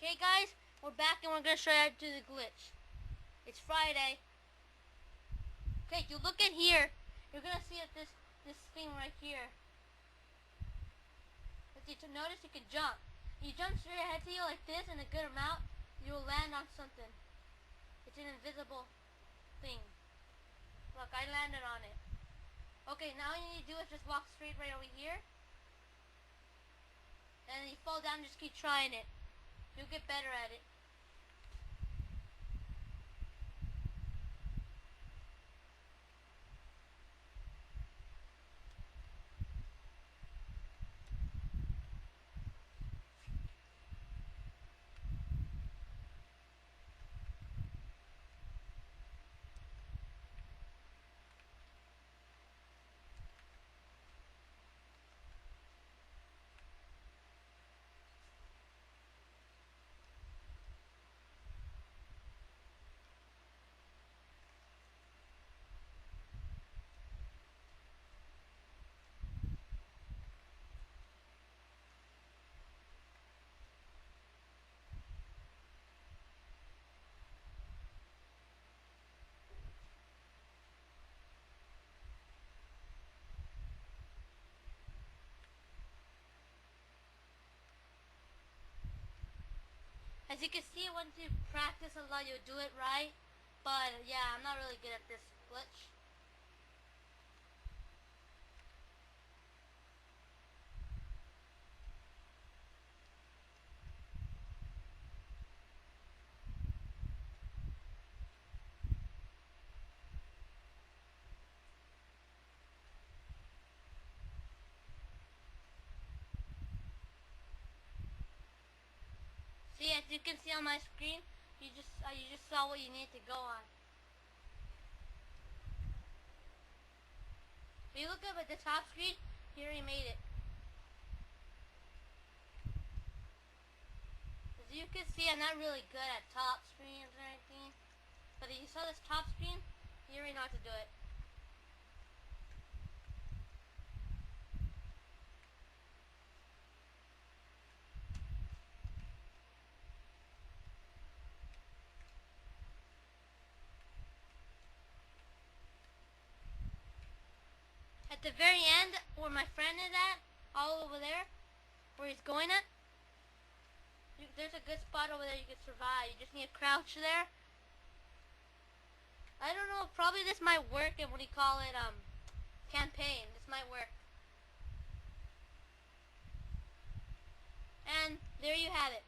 Okay guys, we're back and we're going to show you how to do the glitch. It's Friday. Okay, you look in here, you're going to see that this thing right here. If you notice, you can jump. You jump straight ahead to you like this in a good amount, you will land on something. It's an invisible thing. Look, I landed on it. Okay, now all you need to do is just walk straight right over here. And then you fall down and just keep trying it. You'll get better at it. As you can see, once you practice a lot, you'll do it right. But yeah, I'm not really good at this glitch. See, as you can see on my screen, you just saw what you need to go on. If you look up at the top screen, you already made it. As you can see, I'm not really good at top screens or anything. But if you saw this top screen, you already know how to do it. At the very end, where my friend is at, all over there, where he's going at, there's a good spot over there you can survive. You just need to crouch there. I don't know, probably this might work in, what do you call it, campaign. This might work. And there you have it.